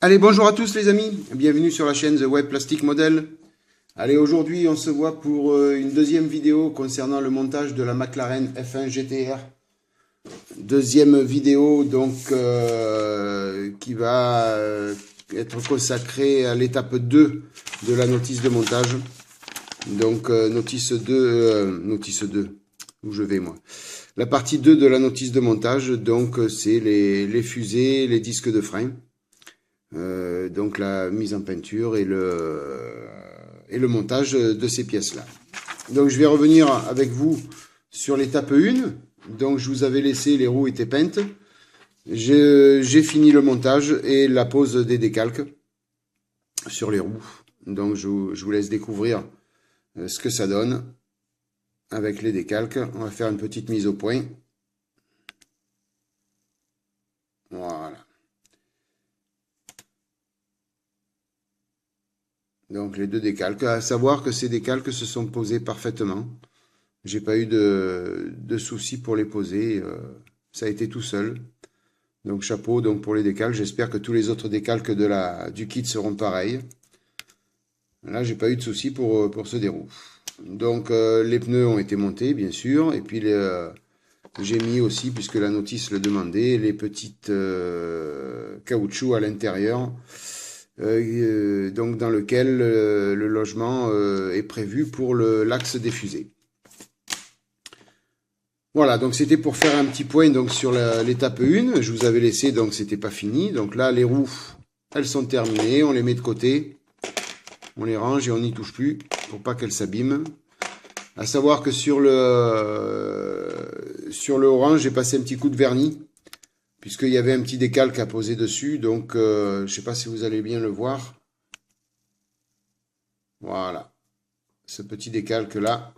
Allez, bonjour à tous les amis, bienvenue sur la chaîne The Web Plastic Model. Allez, aujourd'hui on se voit pour une deuxième vidéo concernant le montage de la McLaren F1 GTR. Deuxième vidéo donc qui va être consacrée à l'étape 2 de la notice de montage. Donc notice 2, où je vais moi. La partie 2 de la notice de montage, donc c'est les fusées, les disques de frein. Donc la mise en peinture et le montage de ces pièces-là. Donc je vais revenir avec vous sur l'étape 1. Donc je vous avais laissé, les roues étaient peintes. J'ai fini le montage et la pose des décalques sur les roues. Donc je vous laisse découvrir ce que ça donne avec les décalques. On va faire une petite mise au point. Voilà. Donc les deux décalques, à savoir que ces décalques se sont posés parfaitement. J'ai pas eu de soucis pour les poser, ça a été tout seul. Donc chapeau donc pour les décalques, j'espère que tous les autres décalques du kit seront pareils. Là j'ai pas eu de soucis pour ce déroulé. Donc les pneus ont été montés bien sûr, et puis j'ai mis aussi, puisque la notice le demandait, les petites caoutchoucs à l'intérieur. Donc dans lequel le logement est prévu pour l'axe des fusées. Voilà, donc c'était pour faire un petit point donc sur l'étape 1. Je vous avais laissé, donc c'était pas fini. Donc là, les roues, elles sont terminées. On les met de côté. On les range et on n'y touche plus pour pas qu'elles s'abîment. À savoir que sur le orange, j'ai passé un petit coup de vernis, puisqu'il y avait un petit décalque à poser dessus. Donc, je sais pas si vous allez bien le voir. Voilà. Ce petit décalque là.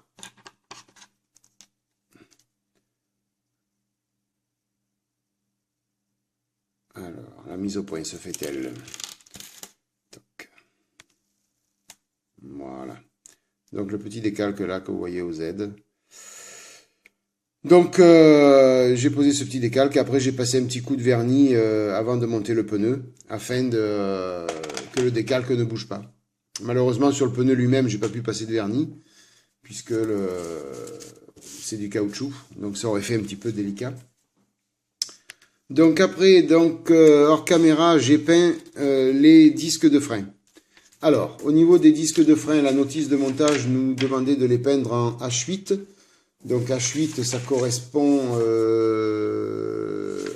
Alors, la mise au point se fait-elle? Voilà. Donc, le petit décalque là que vous voyez au Z. Donc, j'ai posé ce petit décalque. Après, j'ai passé un petit coup de vernis avant de monter le pneu, afin que le décalque ne bouge pas. Malheureusement, sur le pneu lui-même, j'ai pas pu passer de vernis, puisque c'est du caoutchouc. Donc, ça aurait fait un petit peu délicat. Donc après, hors caméra, j'ai peint les disques de frein. Alors, au niveau des disques de frein, la notice de montage nous demandait de les peindre en H8. Donc H8, ça correspond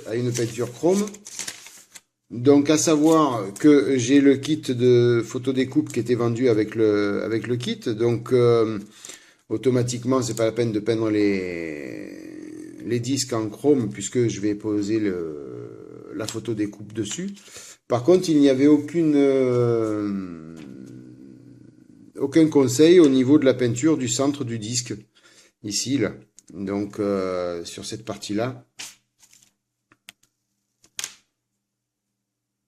à une peinture chrome. Donc à savoir que j'ai le kit de photodécoupe qui était vendu avec le kit. Donc automatiquement, c'est pas la peine de peindre les disques en chrome, puisque je vais poser la photo découpe dessus. Par contre, il n'y avait aucun conseil au niveau de la peinture du centre du disque, ici, là. Donc, sur cette partie-là.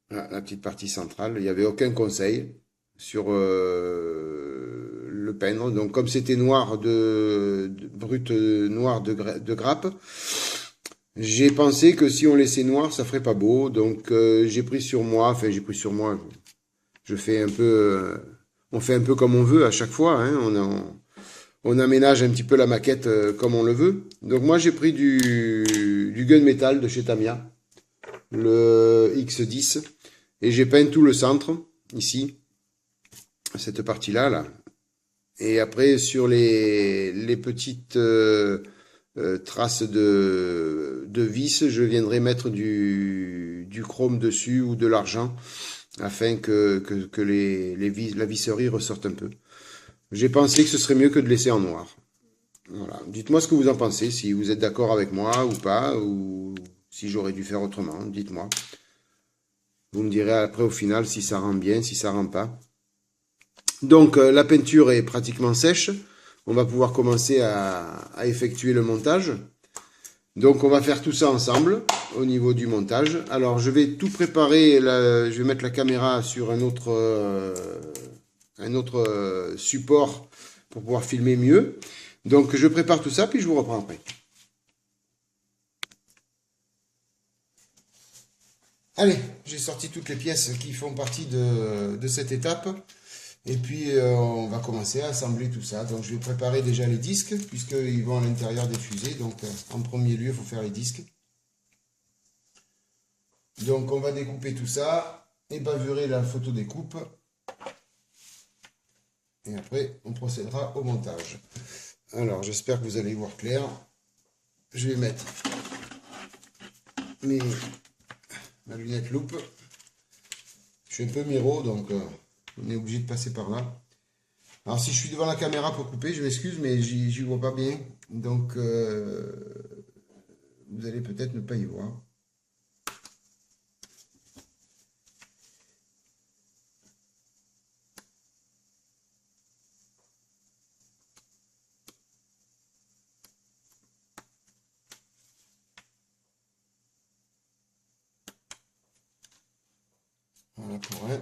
Voilà, la petite partie centrale, il n'y avait aucun conseil sur le peindre. Donc comme c'était noir brut noir de grappe, j'ai pensé que si on laissait noir, ça ferait pas beau. Donc j'ai pris sur moi, je fais un peu, on fait un peu comme on veut à chaque fois, hein, on aménage un petit peu la maquette comme on le veut. Donc moi j'ai pris du gunmetal de chez Tamiya, le X10, et j'ai peint tout le centre, ici, cette partie-là, là. Et après, sur les petites traces de vis, je viendrai mettre du chrome dessus ou de l'argent, afin que la visserie ressorte un peu. J'ai pensé que ce serait mieux que de laisser en noir. Voilà. Dites-moi ce que vous en pensez, si vous êtes d'accord avec moi ou pas, ou si j'aurais dû faire autrement, dites-moi. Vous me direz après au final si ça rend bien, si ça rend pas. Donc la peinture est pratiquement sèche. On va pouvoir commencer à effectuer le montage. Donc on va faire tout ça ensemble au niveau du montage. Alors je vais tout préparer, je vais mettre la caméra sur un autre support pour pouvoir filmer mieux. Donc je prépare tout ça, puis je vous reprends après. Allez, j'ai sorti toutes les pièces qui font partie de cette étape. Et puis, on va commencer à assembler tout ça. Donc, je vais préparer déjà les disques, puisqu'ils vont à l'intérieur des fusées. Donc, en premier lieu, il faut faire les disques. Donc, on va découper tout ça et bavurer la photo découpe. Et après, on procédera au montage. Alors, j'espère que vous allez y voir clair. Je vais mettre ma lunette loupe. Je suis un peu miro, donc on est obligé de passer par là. Alors, si je suis devant la caméra pour couper, je m'excuse, mais j'y vois pas bien. Donc, vous allez peut-être ne pas y voir. Voilà pour un.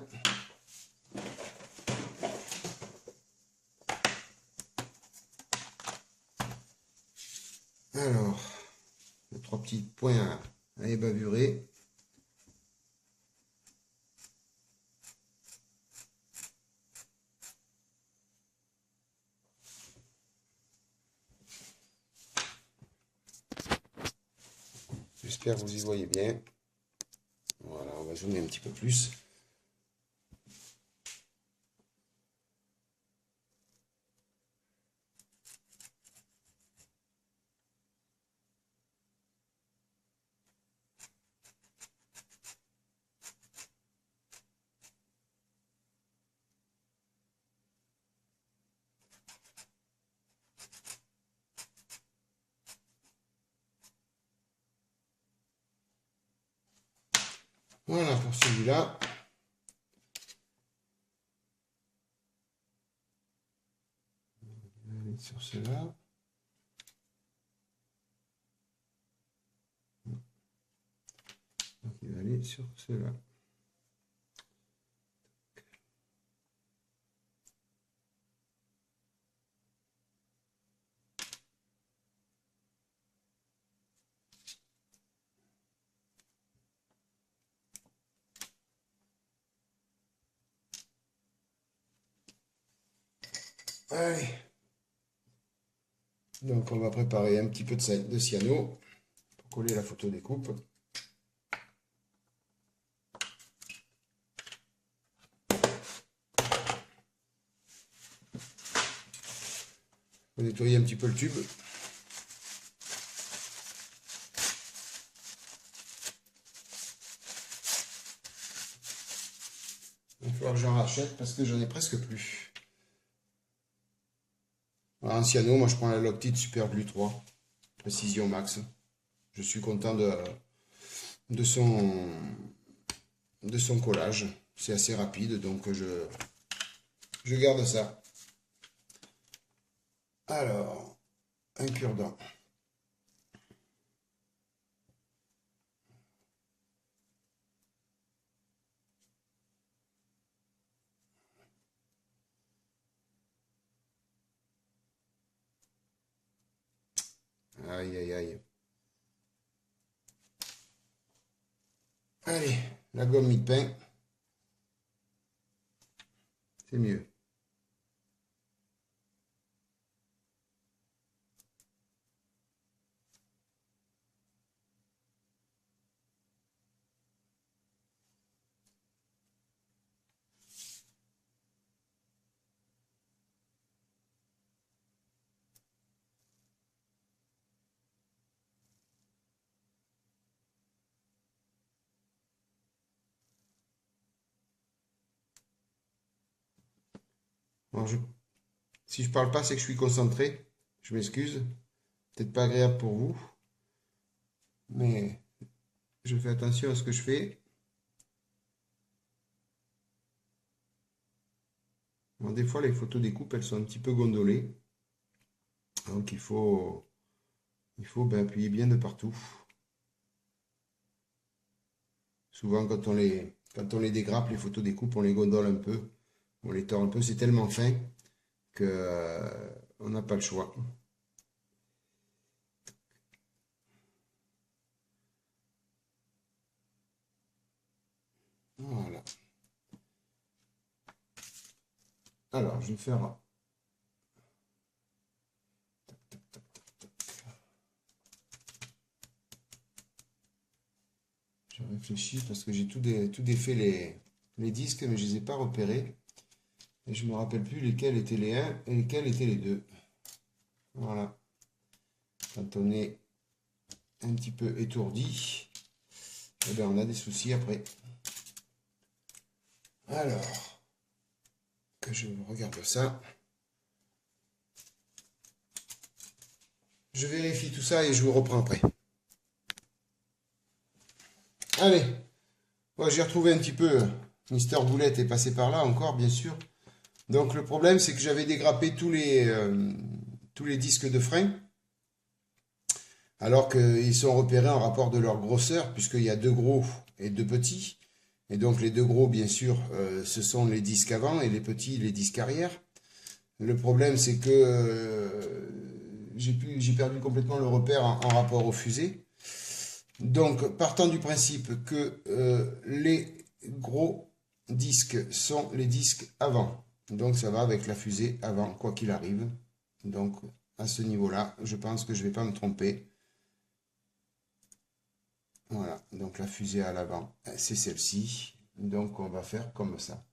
Alors, les trois petits points à ébavurer. J'espère que vous y voyez bien. Voilà, on va zoomer un petit peu plus. Voilà pour celui-là. Sur cela. Donc il va aller sur cela. Allez. Donc on va préparer un petit peu de cyano pour coller la photo découpe. On va nettoyer un petit peu le tube. Il va falloir que j'en rachète parce que j'en ai presque plus. Alors, en cyano, moi je prends la Loctite Super Glue 3, précision max. Je suis content de son collage. C'est assez rapide, donc je garde ça. Alors, un cure-dent. Aïe, aïe, aïe. Allez, la gomme mie-pain. C'est mieux. Bon, si je parle pas, c'est que je suis concentré. Je m'excuse. Peut-être pas agréable pour vous, mais je fais attention à ce que je fais. Bon, des fois, les photos découpes, elles sont un petit peu gondolées. Donc, il faut appuyer bien de partout. Souvent, quand on les dégrappe, les photos découpes, on les gondole un peu. On les tord un peu. C'est tellement fin que on n'a pas le choix. Alors, je vais faire... Je réfléchis parce que j'ai tout défait les disques, mais je ne les ai pas repérés. Et je ne me rappelle plus lesquels étaient les 1 et lesquels étaient les 2. Voilà. Quand on est un petit peu étourdi, eh bien on a des soucis après. Alors, que je regarde ça. Je vérifie tout ça et je vous reprends après. Allez, moi j'ai retrouvé un petit peu. Mister Boulette est passé par là encore, bien sûr. Donc le problème, c'est que j'avais dégrappé tous les disques de frein, alors qu'ils sont repérés en rapport de leur grosseur, puisqu'il y a deux gros et deux petits. Et donc les deux gros, bien sûr, ce sont les disques avant et les petits, les disques arrière. Le problème, c'est que j'ai perdu complètement le repère en rapport aux fusées. Donc, partant du principe que les gros disques sont les disques avant. Donc, ça va avec la fusée avant, quoi qu'il arrive. Donc, à ce niveau-là, je pense que je ne vais pas me tromper. Voilà, donc la fusée à l'avant, c'est celle-ci. Donc, on va faire comme ça.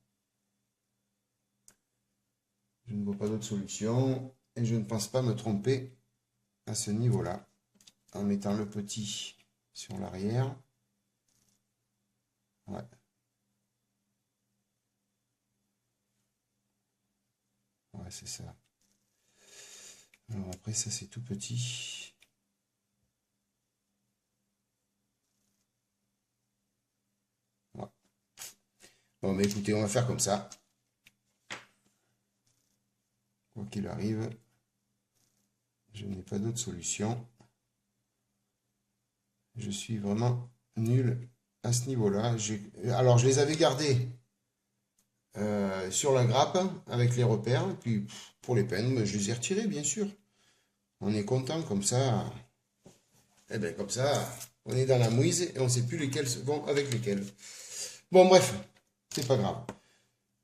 Je ne vois pas d'autre solution et je ne pense pas me tromper à ce niveau-là en mettant le petit sur l'arrière. Ouais. Ouais, c'est ça. Alors après, ça c'est tout petit. Ouais. Bon, mais écoutez, on va faire comme ça. Quoi qu'il arrive, je n'ai pas d'autre solution. Je suis vraiment nul à ce niveau-là. Alors, je les avais gardés sur la grappe avec les repères. Et puis, pour les peines, je les ai retirés, bien sûr. On est content comme ça. Eh bien, comme ça, on est dans la mouise et on ne sait plus lesquels vont avec lesquels. Bon, bref, c'est pas grave.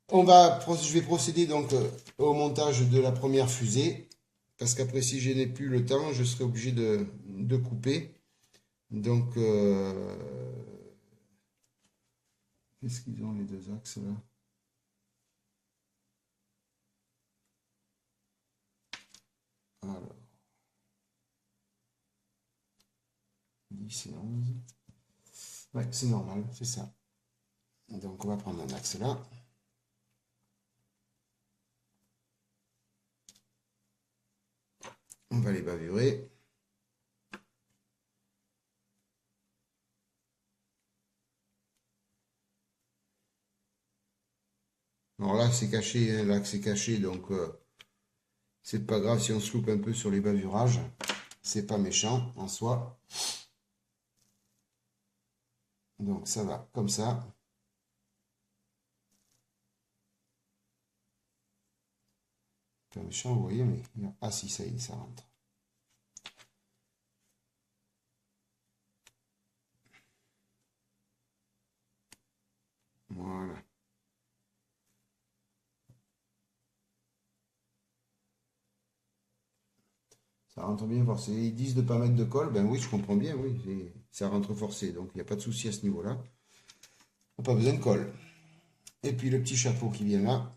Je vais procéder donc au montage de la première fusée. Parce qu'après, si je n'ai plus le temps, je serai obligé de couper. Donc, qu'est-ce qu'ils ont les deux axes là? Alors, 10 et 11. Ouais, c'est normal, c'est ça. Donc, on va prendre un axe là. On va les bavurer. Alors là, c'est caché, hein, l'axe est caché, donc c'est pas grave si on se loupe un peu sur les bavurages. C'est pas méchant en soi. Donc ça va comme ça. Pas méchant, vous voyez, mais... Ah si, ça y est, ça rentre. Voilà. Ça rentre bien forcé. Ils disent de ne pas mettre de colle. Ben oui, je comprends bien, oui. Ça rentre forcé, donc il n'y a pas de souci à ce niveau-là. Pas besoin de colle. Et puis le petit chapeau qui vient là.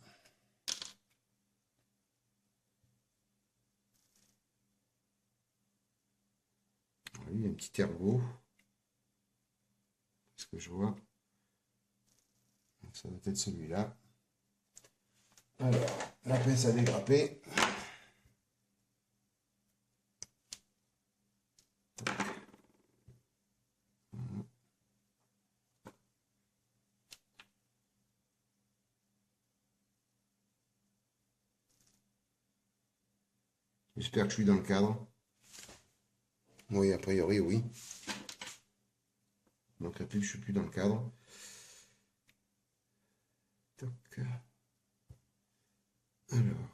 Oui, il y a un petit ergot. Ce que je vois. Donc, ça doit être celui-là. Alors, la pince à dégrapper. J'espère que je suis dans le cadre. Oui, a priori, oui. Donc là, je suis plus dans le cadre. Toc. Alors.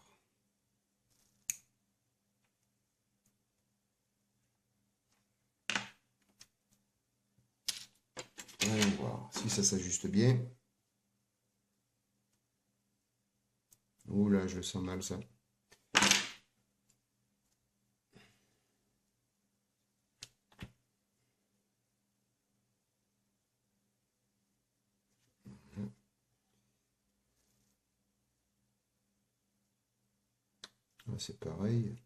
Allons voir si ça s'ajuste bien. Ouh là, je le sens mal ça. Là, c'est pareil.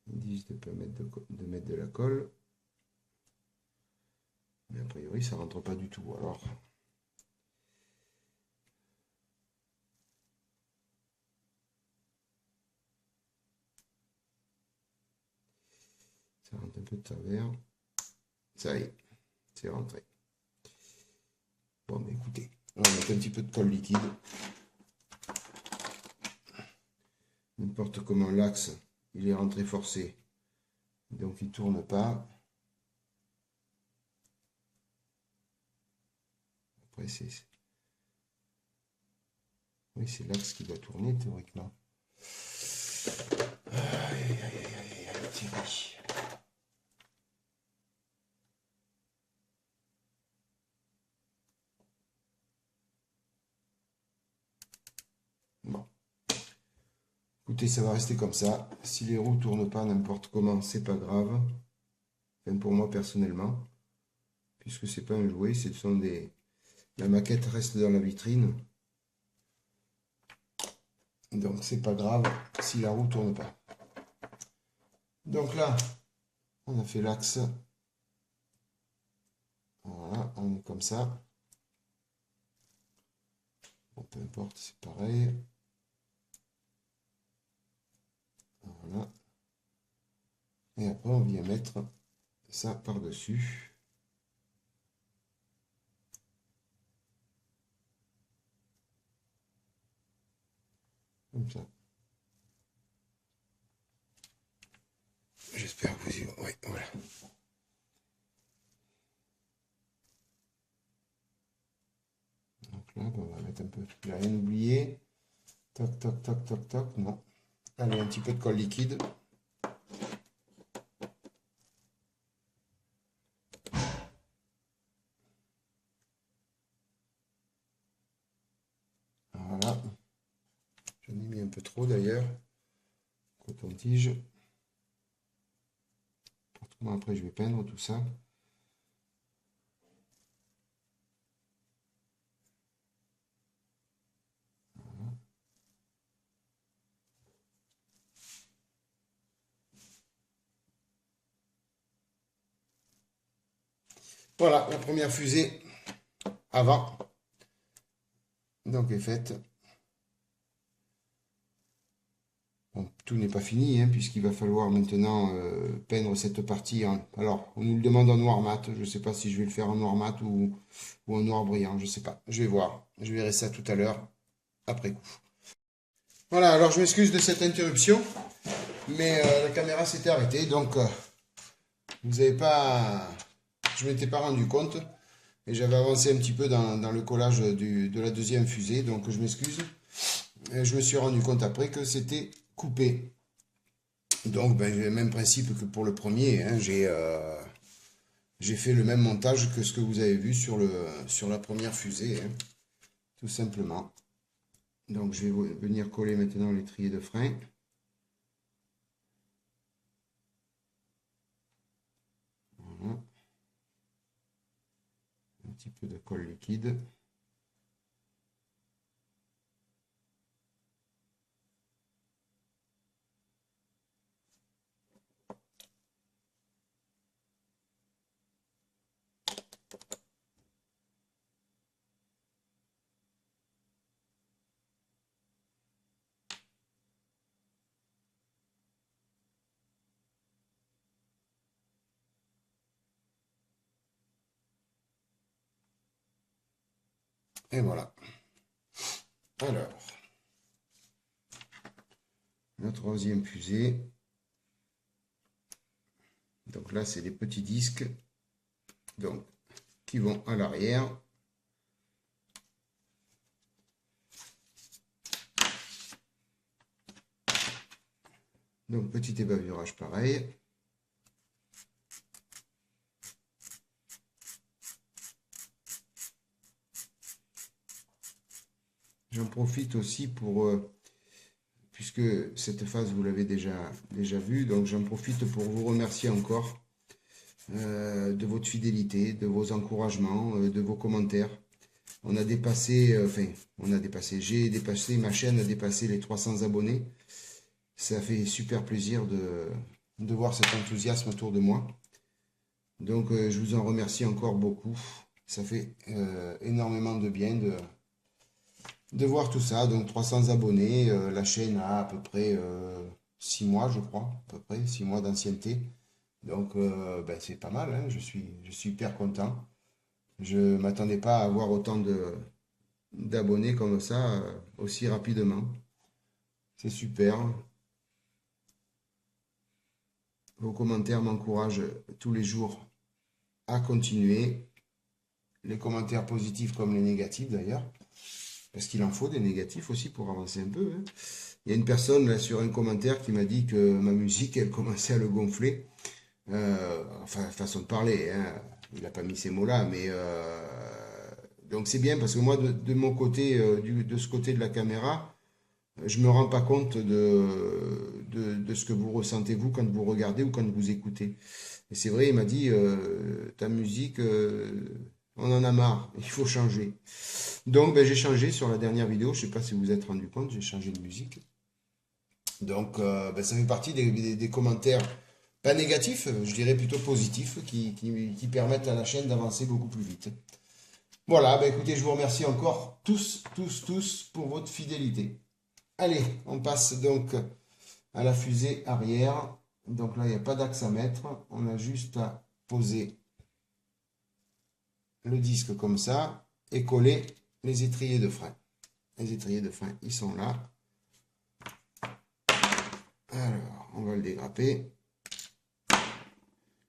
Ils disent de pas mettre de mettre de la colle. Mais a priori, ça rentre pas du tout. Alors, ça rentre un peu de travers. Ça y est, c'est rentré. Bon, mais écoutez, on va mettre un petit peu de colle liquide. N'importe comment l'axe, il est rentré forcé. Donc il tourne pas. Après, oui, c'est l'axe qui doit tourner théoriquement. Aïe, aïe, aïe, aïe, aïe, Thierry. Bon. Écoutez, ça va rester comme ça. Si les roues tournent pas n'importe comment, c'est pas grave. Même pour moi personnellement. Puisque c'est pas un jouet, ce sont des. La maquette reste dans la vitrine. Donc c'est pas grave si la roue tourne pas. Donc là, on a fait l'axe. Voilà, on est comme ça. Bon, peu importe, c'est pareil. Voilà. Et après, on vient mettre ça par-dessus. Comme ça. J'espère que vous y... Oui, voilà. Donc là, on va mettre un peu... J'ai rien oublié. Toc, toc, toc, toc, toc. Non. Allez, un petit peu de colle liquide. Voilà. J'en ai mis un peu trop d'ailleurs. Coton-tige. Moi, après, je vais peindre tout ça. Voilà, la première fusée avant. Donc, est faite. Bon, tout n'est pas fini, hein, puisqu'il va falloir maintenant peindre cette partie. Alors, on nous le demande en noir mat. Je ne sais pas si je vais le faire en noir mat ou en noir brillant. Je ne sais pas. Je vais voir. Je verrai ça tout à l'heure, après coup. Voilà, alors je m'excuse de cette interruption, mais la caméra s'était arrêtée, donc vous n'avez pas... Je ne m'étais pas rendu compte, et j'avais avancé un petit peu dans le collage de la deuxième fusée, donc je m'excuse. Et je me suis rendu compte après que c'était coupé. Donc, ben, j'ai le même principe que pour le premier, hein, j'ai fait le même montage que ce que vous avez vu sur la première fusée, hein, tout simplement. Donc, je vais venir coller maintenant l'étrier de frein. Voilà. Un petit peu de colle liquide. Et voilà. Alors, la troisième fusée. Donc là, c'est des petits disques donc, qui vont à l'arrière. Donc, petit ébavurage pareil. J'en profite aussi pour puisque cette phase, vous l'avez déjà vue. Donc j'en profite pour vous remercier encore de votre fidélité, de vos encouragements, de vos commentaires. On a dépassé, j'ai dépassé, ma chaîne a dépassé les 300 abonnés. Ça fait super plaisir de voir cet enthousiasme autour de moi. Donc je vous en remercie encore beaucoup. Ça fait énormément de bien de voir tout ça. Donc 300 abonnés, la chaîne a à peu près 6 mois, je crois, à peu près 6 mois d'ancienneté. Donc ben, c'est pas mal, hein. Je suis hyper content. Je m'attendais pas à avoir autant d'abonnés comme ça aussi rapidement. C'est super. Vos commentaires m'encouragent tous les jours à continuer. Les commentaires positifs comme les négatifs d'ailleurs. Parce qu'il en faut des négatifs aussi pour avancer un peu, hein. Il y a une personne là sur un commentaire qui m'a dit que ma musique, elle commençait à le gonfler. Enfin, façon de parler, hein. Il n'a pas mis ces mots-là, mais donc c'est bien parce que moi, de mon côté, de ce côté de la caméra, je me rends pas compte de ce que vous ressentez vous quand vous regardez ou quand vous écoutez. Et c'est vrai, il m'a dit, ta musique, on en a marre, il faut changer. Donc ben, j'ai changé sur la dernière vidéo, je sais pas si vous vous êtes rendu compte, j'ai changé de musique. Donc ben, ça fait partie des commentaires, pas négatifs, je dirais plutôt positifs, qui permettent à la chaîne d'avancer beaucoup plus vite. Voilà, ben, écoutez, je vous remercie encore tous pour votre fidélité. Allez, on passe donc à la fusée arrière. Donc là, il n'y a pas d'axe à mettre. On a juste à poser le disque comme ça et coller les étriers de frein. Les étriers de frein, ils sont là. Alors, on va le dégrapper.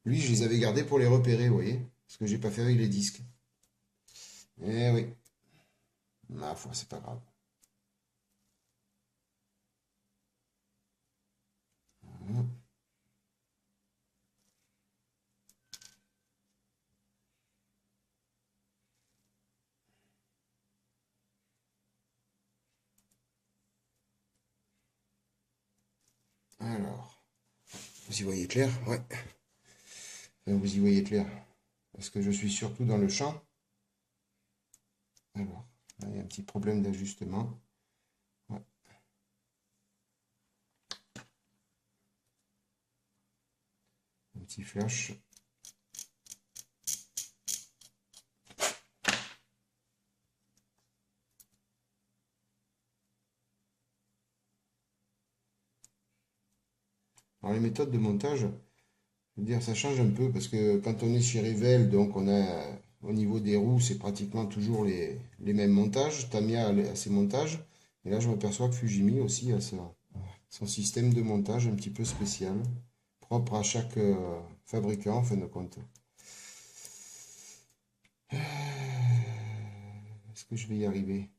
Lui, je les avais gardés pour les repérer, vous voyez. Parce que j'ai pas fait avec les disques. Eh oui. Ma foi, c'est pas grave. Alors, vous y voyez clair? Ouais. Enfin, vous y voyez clair. Parce que je suis surtout dans le champ. Alors, là, il y a un petit problème d'ajustement. Ouais. Un petit flash. Alors, les méthodes de montage, je veux dire, ça change un peu parce que quand on est chez Rivel, donc on a au niveau des roues, c'est pratiquement toujours les mêmes montages. Tamiya a ses montages. Et là, je m'aperçois que Fujimi aussi a son système de montage un petit peu spécial, propre à chaque fabricant en fin de compte. Est-ce que je vais y arriver?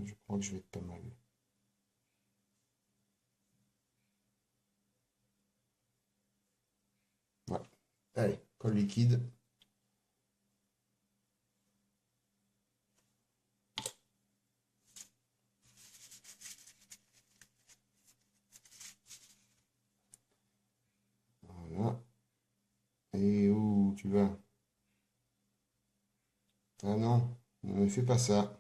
Je crois que je vais être pas mal. Voilà. Allez, colle liquide. Voilà. Et où tu vas? Ah non, ne me fais pas ça.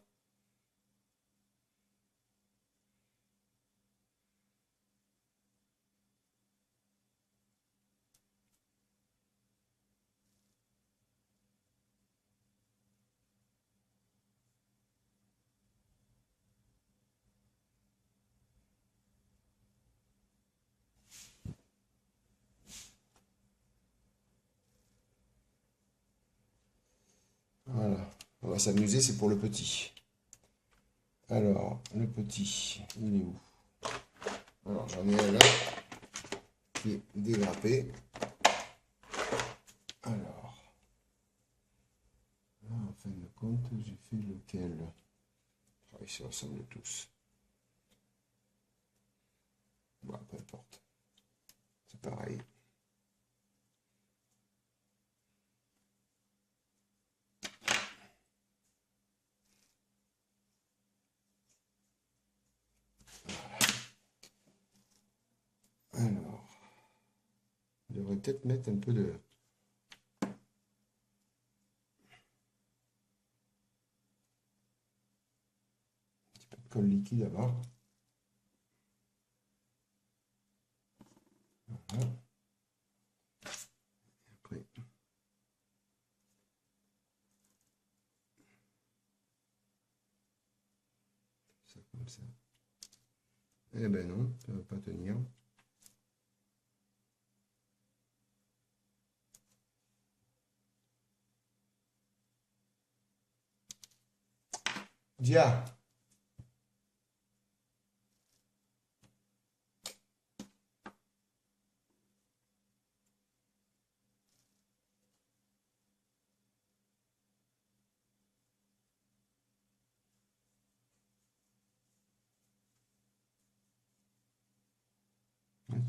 Voilà. On va s'amuser, c'est pour le petit. Alors, le petit, il est où? Alors, j'en ai un là qui est dégrappé. Alors, là, en fin de compte, j'ai fait lequel? Ah, ils se ressemblent tous. Bon, peu importe. C'est pareil. devrais peut-être mettre un peu de colle liquide avant. Voilà. Après, ça comme ça. Eh ben non, ça ne va pas tenir. Dia.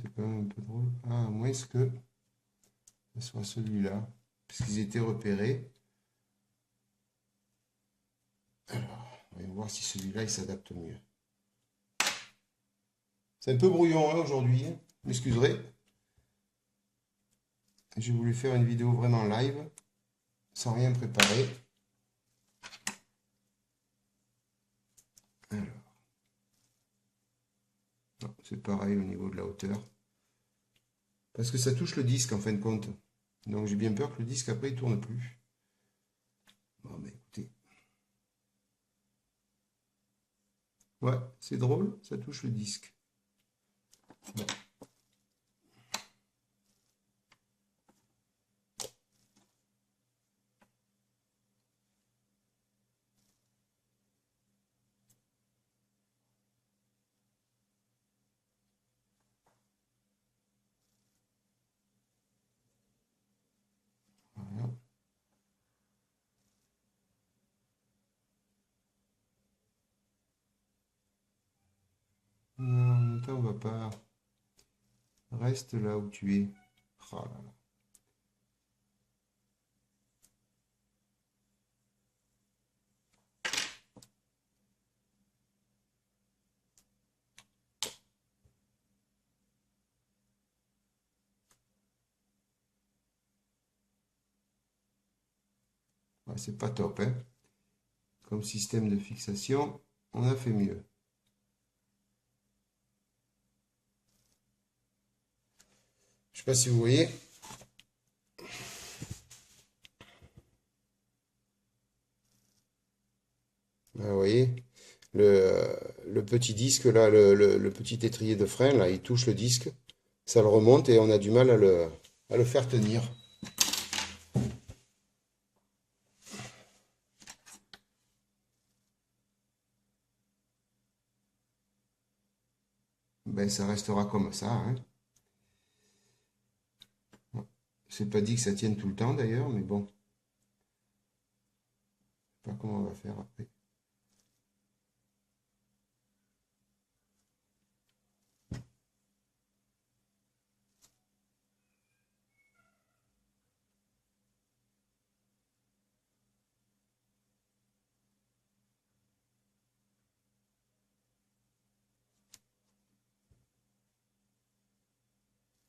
C'est quand même un peu drôle. Ah, à moins que ce soit celui-là. Parce qu'ils étaient repérés. Alors, on va voir si celui-là il s'adapte mieux. C'est un peu brouillon hein, aujourd'hui. Vous m'excuserez. J'ai voulu faire une vidéo vraiment live, sans rien préparer. Alors, c'est pareil au niveau de la hauteur. Parce que ça touche le disque en fin de compte. Donc j'ai bien peur que le disque après il tourne plus. Bon, ben écoutez. Ouais, c'est drôle, ça touche le disque. Bon. Voilà. Non, en même temps, on va pas. Reste là où tu es. Oh là là. Ouais, c'est pas top, hein. Comme système de fixation, on a fait mieux. Je sais pas si vous voyez. Ah, vous voyez, le petit disque là, le petit étrier de frein là, il touche le disque, ça le remonte et on a du mal à le faire tenir. Ben ça restera comme ça, hein. C'est pas dit que ça tienne tout le temps d'ailleurs, mais bon, je sais pas comment on va faire après.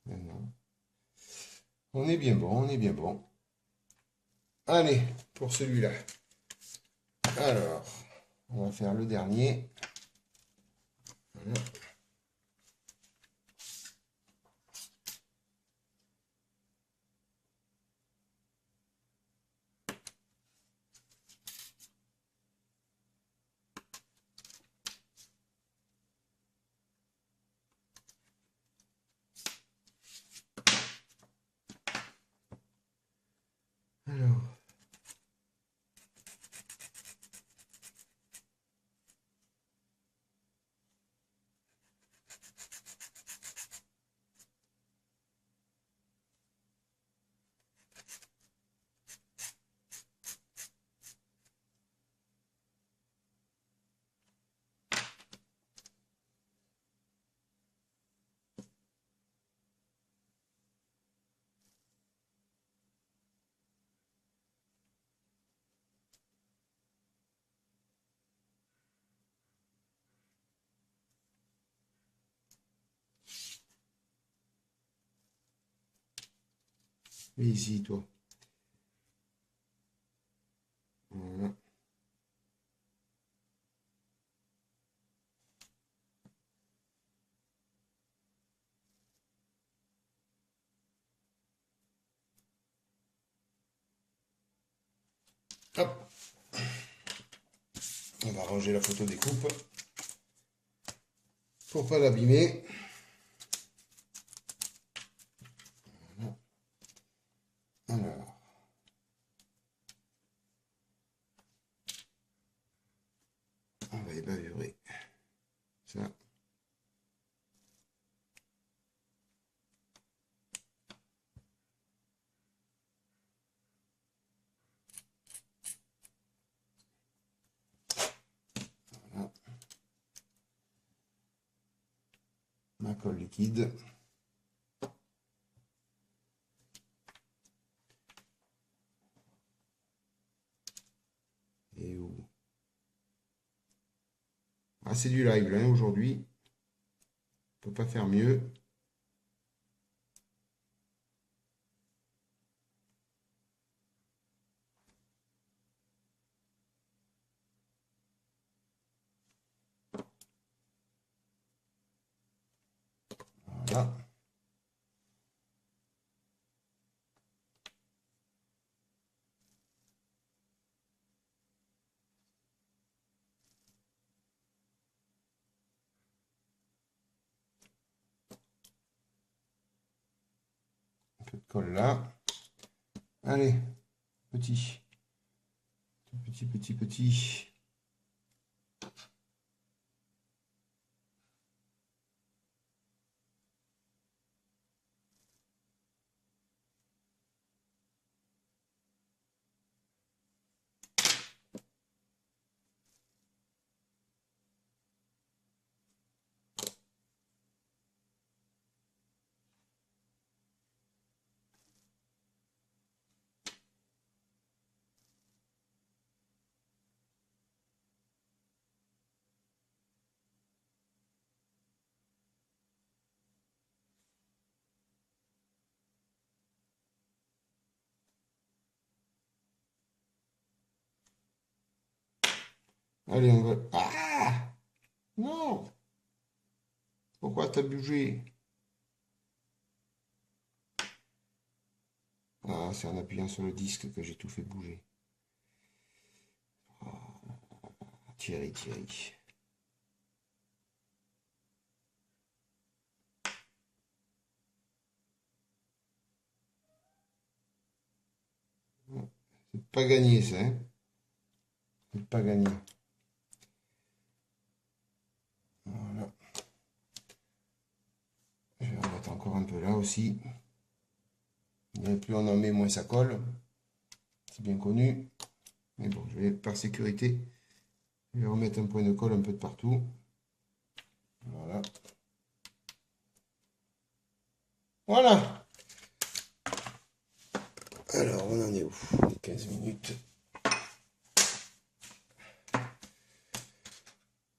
Maintenant, on est bien bon, on est bien bon. Allez, pour celui-là. Alors, on va faire le dernier. Voilà. Alors, Et ici, toi. Voilà. Hop. On va ranger la photo des coupes pour pas l'abîmer. Alors, on va évaluer ça. Voilà. Ma colle liquide. Et où? Ah, c'est du live là, aujourd'hui. On peut pas faire mieux. Voilà. Un peu de colle là. Allez, petit. Petit, petit, petit. Allez, on va... Ah! Non! Pourquoi t'as bougé? Ah, c'est en appuyant sur le disque que j'ai tout fait bouger. Thierry, Thierry. C'est pas gagné, ça, hein? C'est pas gagné. Voilà. Je vais en mettre encore un peu là aussi. Et plus on en met, moins ça colle. C'est bien connu. Mais bon, je vais, par sécurité, je vais remettre un point de colle un peu de partout. Voilà. Voilà. Alors, on en est où? 15 minutes.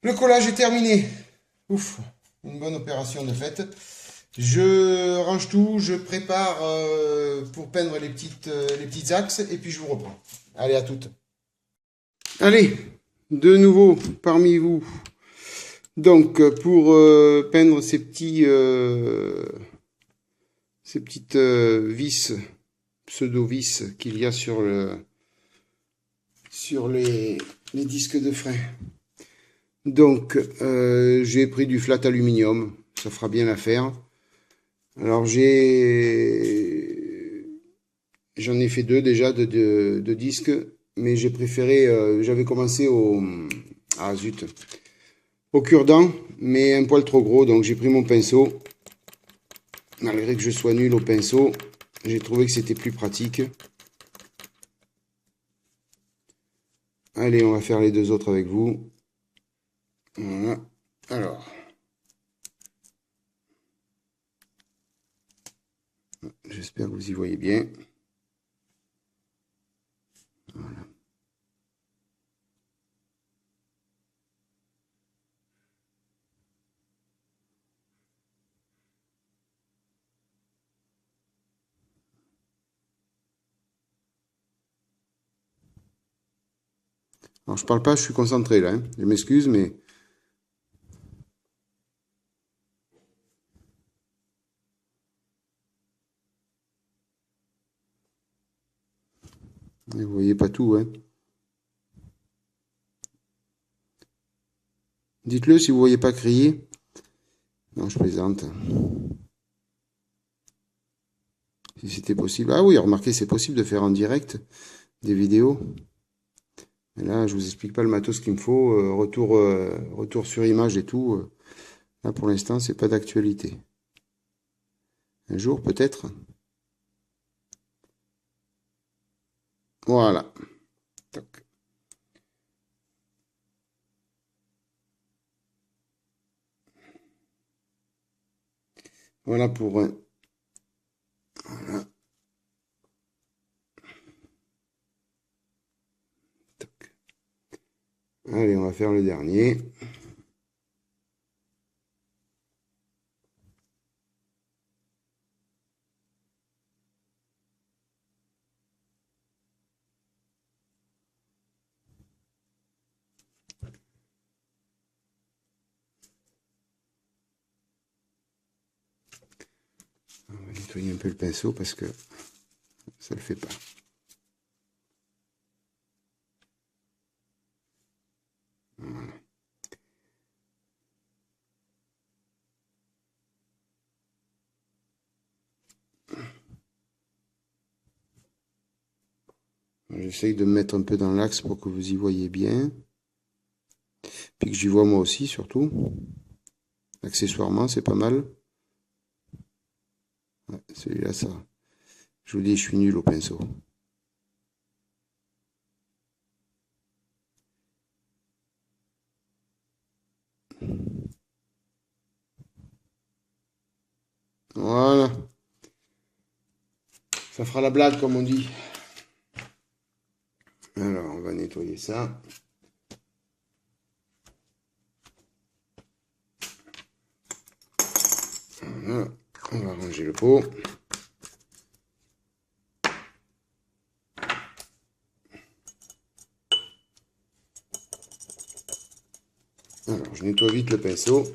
Le collage est terminé. Ouf, une bonne opération de fait. Je range tout, je prépare pour peindre les petits axes et puis je vous reprends. Allez, à toutes. Allez, de nouveau parmi vous. Donc, pour peindre ces petites vis, pseudo-vis qu'il y a sur les disques de frein. Donc, j'ai pris du flat aluminium, ça fera bien l'affaire. Alors, j'en ai fait deux déjà de disques, mais j'ai préféré, j'avais commencé ah zut, au cure-dent, mais un poil trop gros, donc j'ai pris mon pinceau. Malgré que je sois nul au pinceau, j'ai trouvé que c'était plus pratique. Allez, on va faire les deux autres avec vous. Voilà. Alors, j'espère que vous y voyez bien. Voilà. Alors je parle pas, je suis concentré là, hein. Je m'excuse, mais vous voyez pas tout, hein. Dites-le si vous voyez pas crier. Non, je plaisante. Si c'était possible. Ah oui, remarquez, c'est possible de faire en direct des vidéos. Mais là, je vous explique pas le matos qu'il me faut. Retour sur image et tout. Là, pour l'instant, c'est pas d'actualité. Un jour, peut-être. Voilà. Toc. Voilà pour un. Voilà. Toc. Allez, on va faire le dernier. On va nettoyer un peu le pinceau parce que ça le fait pas. Voilà. J'essaye de me mettre un peu dans l'axe pour que vous y voyez bien. Puis que j'y vois moi aussi, surtout. Accessoirement, c'est pas mal. Ouais, celui-là, ça. Je vous dis, je suis nul au pinceau. Voilà. Ça fera la blague, comme on dit. Alors, on va nettoyer ça. Voilà. On va ranger le pot. Alors, je nettoie vite le pinceau.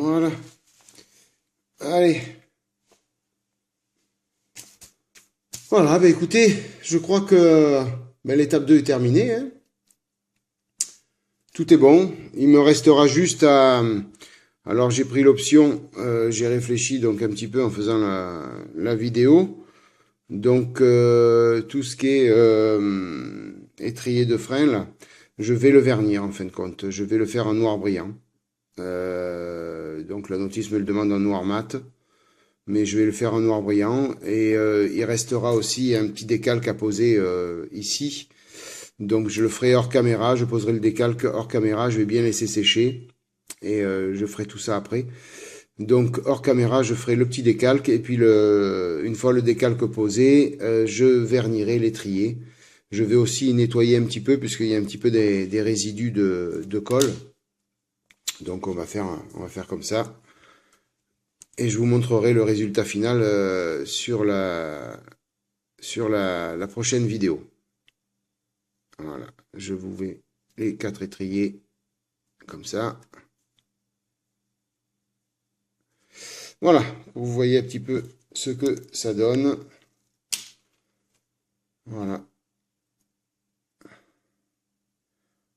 Voilà. Allez. Voilà, bah écoutez, je crois que l'étape 2 est terminée, hein. Tout est bon. Il me restera juste à... Alors j'ai pris l'option, j'ai réfléchi donc un petit peu en faisant la vidéo. Donc tout ce qui est étrier de frein, là, je vais le vernir en fin de compte. Je vais le faire en noir brillant. Donc la notice me le demande en noir mat. Mais je vais le faire en noir brillant. Et il restera aussi un petit décalque à poser ici. Donc je le ferai hors caméra. Je poserai le décalque hors caméra. Je vais bien laisser sécher. Et je ferai tout ça après. Donc hors caméra, je ferai le petit décalque. Et puis une fois le décalque posé, je vernirai l'étrier. Je vais aussi nettoyer un petit peu puisqu'il y a un petit peu des résidus de colle. Donc on va faire comme ça. Et je vous montrerai le résultat final sur la prochaine vidéo. Voilà, je vous mets les 4 étriers comme ça. Voilà, vous voyez un petit peu ce que ça donne. Voilà.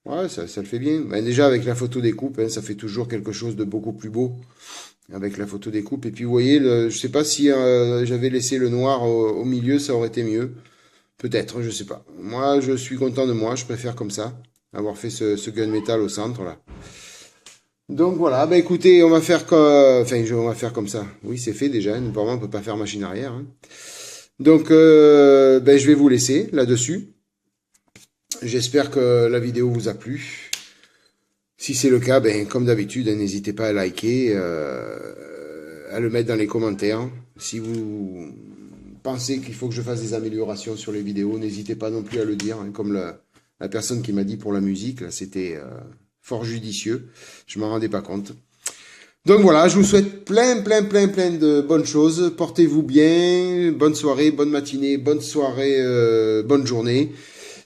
Ouais, ça le fait bien. Ben, déjà avec la photo découpe, hein, ça fait toujours quelque chose de beaucoup plus beau avec la photo découpe. Et puis vous voyez, je sais pas si j'avais laissé le noir au milieu, ça aurait été mieux. Peut-être, je sais pas. Moi, je suis content de moi, je préfère comme ça, avoir fait ce gunmetal au centre là. Donc voilà, bah écoutez, on va faire on va faire comme ça. Oui, c'est fait déjà, normalement on peut pas faire machine arrière, hein. Donc, ben, je vais vous laisser là-dessus. J'espère que la vidéo vous a plu. Si c'est le cas, ben, comme d'habitude, n'hésitez pas à liker, à le mettre dans les commentaires. Si vous pensez qu'il faut que je fasse des améliorations sur les vidéos, n'hésitez pas non plus à le dire, hein, comme la personne qui m'a dit pour la musique, là, c'était fort judicieux. Je m'en rendais pas compte. Donc voilà, je vous souhaite plein de bonnes choses. Portez-vous bien, bonne soirée, bonne matinée, bonne soirée, bonne journée,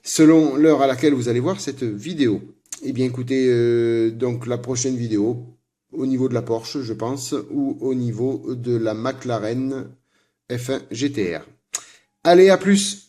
selon l'heure à laquelle vous allez voir cette vidéo. Eh bien écoutez, donc la prochaine vidéo, au niveau de la Porsche, je pense, ou au niveau de la McLaren F1 GTR. Allez, à plus!